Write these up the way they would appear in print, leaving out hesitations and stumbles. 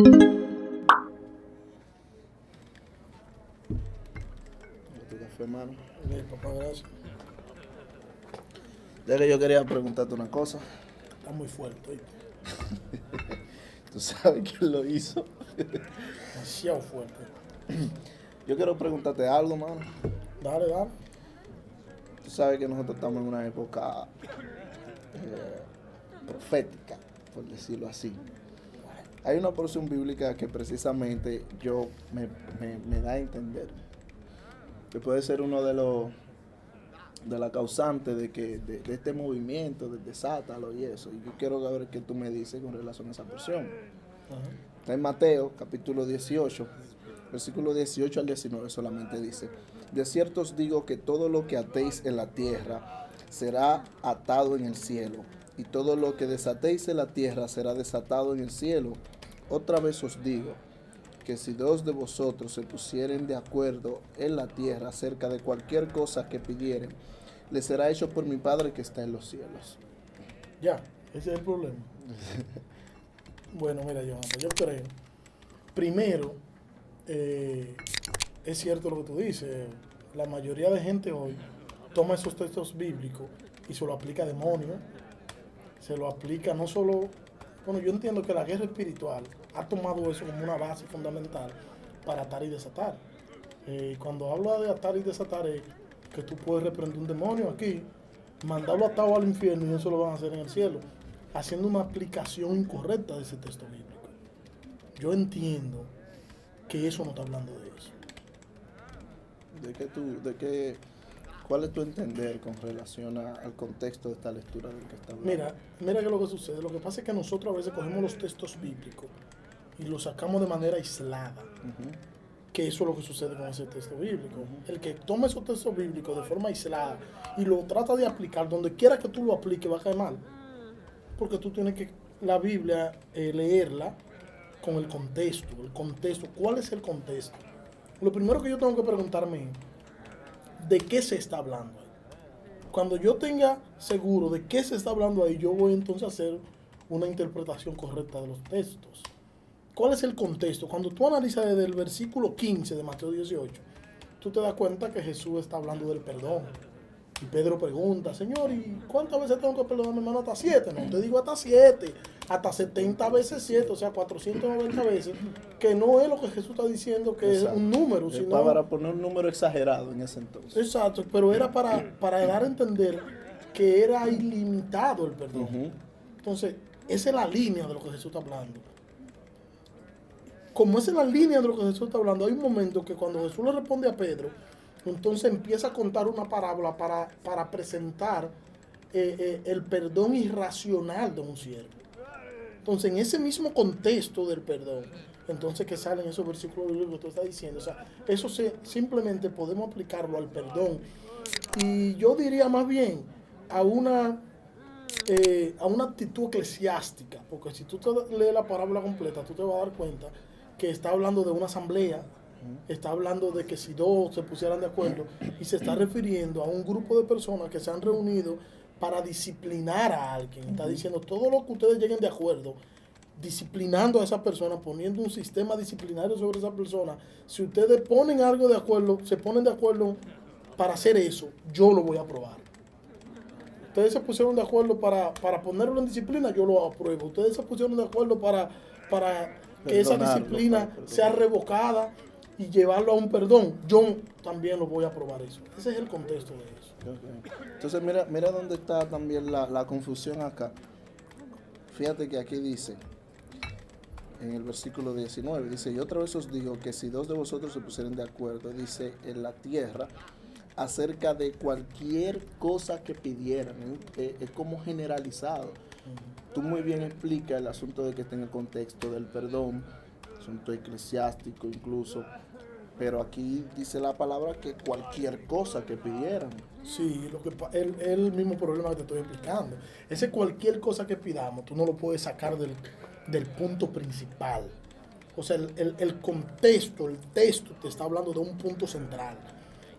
Tu café, hermano. Bien, papá, gracias. Ya que yo quería preguntarte una cosa. Está muy fuerte, ¿oíste? ¿Tú sabes quién lo hizo? Demasiado fuerte. Yo quiero preguntarte algo, mano. Dale, dale. Tú sabes que nosotros estamos en una época profética, por decirlo así. Hay una porción bíblica que precisamente me da a entender que puede ser uno de la causante de este movimiento, de desátalo y eso. Y yo quiero ver qué tú me dices con relación a esa porción. Ajá. Está en Mateo, capítulo 18, versículo 18 al 19 solamente dice: de cierto os digo que todo lo que atéis en la tierra será atado en el cielo, y todo lo que desatéis en la tierra será desatado en el cielo. Otra vez os digo que si dos de vosotros se pusieren de acuerdo en la tierra acerca de cualquier cosa que pidieren, les será hecho por mi Padre que está en los cielos. Ya, ese es el problema. Bueno, mira, Jonathan, yo creo, primero, es cierto lo que tú dices, la mayoría de gente hoy toma esos textos bíblicos y se lo aplica a demonios, se lo aplica no solo, bueno, yo entiendo que la guerra espiritual ha tomado eso como una base fundamental para atar y desatar. Cuando hablo de atar y desatar es que tú puedes reprender un demonio aquí, mandarlo atado al infierno y eso lo van a hacer en el cielo, haciendo una aplicación incorrecta de ese texto bíblico. Yo entiendo que eso no está hablando de eso. ¿Cuál es tu entender con relación al contexto de esta lectura del que está hablando? Mira que lo que sucede. Lo que pasa es que nosotros a veces cogemos los textos bíblicos y los sacamos de manera aislada. Que eso es lo que sucede con ese texto bíblico. El que toma esos textos bíblicos de forma aislada y lo trata de aplicar, donde quiera que tú lo apliques va a caer mal. Porque tú tienes que, la Biblia, leerla con el contexto. ¿Cuál es el contexto? Lo primero que yo tengo que preguntarme es, ¿de qué se está hablando ahí? Cuando yo tenga seguro de qué se está hablando ahí, yo voy entonces a hacer una interpretación correcta de los textos. ¿Cuál es el contexto? Cuando tú analizas desde el versículo 15 de Mateo 18, tú te das cuenta que Jesús está hablando del perdón. Y Pedro pregunta, Señor, ¿y cuántas veces tengo que perdonar a mi hermano? Hasta 7, no te digo hasta 7, hasta 70 veces 7, o sea, 490 veces, que no es lo que Jesús está diciendo que Exacto. es un número, Es sino... para poner un número exagerado en ese entonces. Exacto, pero era para dar a entender que era ilimitado el perdón. Entonces, esa es la línea de lo que Jesús está hablando. Como esa es la línea de lo que Jesús está hablando, hay un momento que cuando Jesús le responde a Pedro, entonces empieza a contar una parábola para presentar el perdón irracional de un siervo. Entonces, en ese mismo contexto del perdón, entonces que salen esos versículos que tú estás diciendo, o sea, eso simplemente podemos aplicarlo al perdón. Y yo diría más bien a una actitud eclesiástica, porque si tú te lees la parábola completa, tú te vas a dar cuenta que está hablando de una asamblea, está hablando de que si dos se pusieran de acuerdo, y se está refiriendo a un grupo de personas que se han reunido para disciplinar a alguien. Está diciendo todo lo que ustedes lleguen de acuerdo, disciplinando a esa persona, poniendo un sistema disciplinario sobre esa persona. Si ustedes ponen algo de acuerdo, se ponen de acuerdo para hacer eso, yo lo voy a aprobar. Ustedes se pusieron de acuerdo para ponerlo en disciplina, yo lo apruebo. Ustedes se pusieron de acuerdo para que esa disciplina sea revocada y llevarlo a un perdón, yo también lo voy a aprobar eso. Ese es el contexto de eso. Okay. Entonces mira dónde está también la confusión acá. Fíjate que aquí dice, en el versículo 19, dice: y otra vez os digo que si dos de vosotros se pusieren de acuerdo, dice, en la tierra, acerca de cualquier cosa que pidieran, es como generalizado. Tú muy bien explicas el asunto de que está en el contexto del perdón, asunto eclesiástico incluso, pero aquí dice la palabra que cualquier cosa que pidieran. Sí, es el mismo problema que te estoy explicando. Ese cualquier cosa que pidamos, tú no lo puedes sacar del punto principal. O sea, el contexto, el texto te está hablando de un punto central.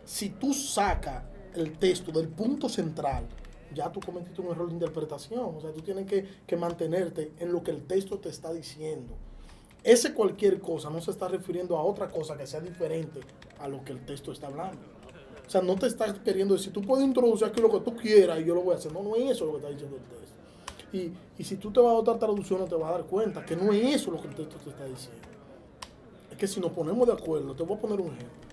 Si tú sacas el texto del punto central, ya tú cometiste un error de interpretación. O sea, tú tienes que mantenerte en lo que el texto te está diciendo. ese cualquier cosa no se está refiriendo a otra cosa que sea diferente a lo que el texto está hablando. O sea, no te estás queriendo decir, tú puedes introducir aquí lo que tú quieras y yo lo voy a hacer. No, no es eso lo que está diciendo el texto. Y si tú te vas a otra traducción, no te vas a dar cuenta que no es eso lo que el texto te está diciendo. Es que si nos ponemos de acuerdo, te voy a poner un ejemplo.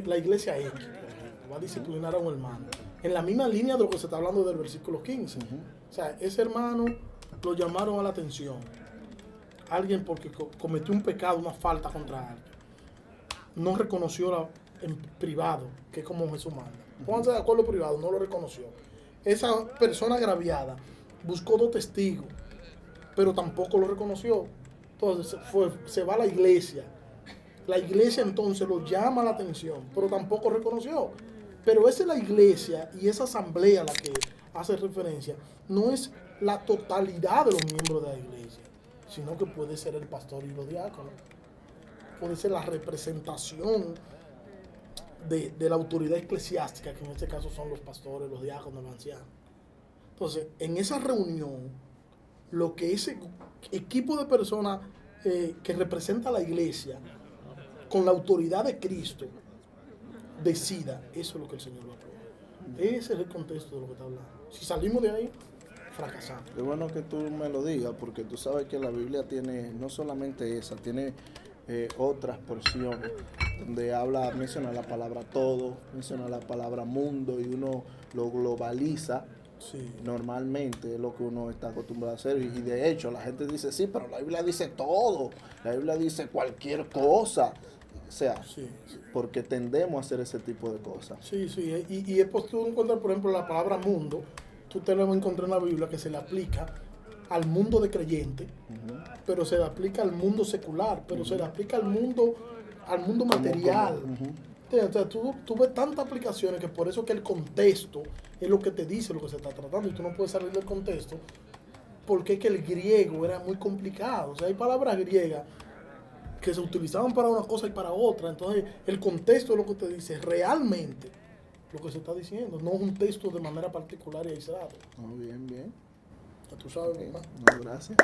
La iglesia X, por ejemplo, va a disciplinar a un hermano. En la misma línea de lo que se está hablando del versículo 15. O sea, ese hermano lo llamaron a la atención. Alguien porque cometió un pecado, una falta contra alguien. No reconoció en privado, que es como Jesús manda. Pónganse de acuerdo privado, no lo reconoció. Esa persona agraviada buscó 2 testigos, pero tampoco lo reconoció. Entonces se va a la iglesia. La iglesia entonces lo llama la atención, pero tampoco reconoció. Pero esa es la iglesia y esa asamblea a la que hace referencia, no es la totalidad de los miembros de la iglesia, sino que puede ser el pastor y los diáconos. Puede ser la representación de la autoridad eclesiástica, que en este caso son los pastores, los diáconos, los ancianos. Entonces, en esa reunión, lo que ese equipo de personas que representa a la iglesia, con la autoridad de Cristo, decida, eso es lo que el Señor va a aprobar. Ese es el contexto de lo que está hablando. Si salimos de ahí, fracasamos. Es bueno que tú me lo digas, porque tú sabes que la Biblia tiene no solamente esa, tiene otras porciones donde menciona la palabra todo, menciona la palabra mundo, y uno lo globaliza. Sí. Normalmente es lo que uno está acostumbrado a hacer, y de hecho la gente dice, sí, pero la Biblia dice todo, la Biblia dice cualquier cosa. O sea, Sí. porque tendemos a hacer ese tipo de cosas. Sí, sí, y después tú encuentras, por ejemplo, la palabra mundo, tú te lo vas a encontrar en la Biblia que se le aplica al mundo de creyente, pero se le aplica al mundo secular, pero se le aplica al mundo material. O sea, tú ves tantas aplicaciones que por eso que el contexto es lo que te dice lo que se está tratando, y tú no puedes salir del contexto, porque es que el griego era muy complicado. O sea, hay palabras griegas que se utilizaban para una cosa y para otra. Entonces, el contexto es lo que te dice realmente lo que se está diciendo, no es un texto de manera particular y aislado. Bien, bien. Ya tú sabes, Okay. ¿verdad? No, gracias.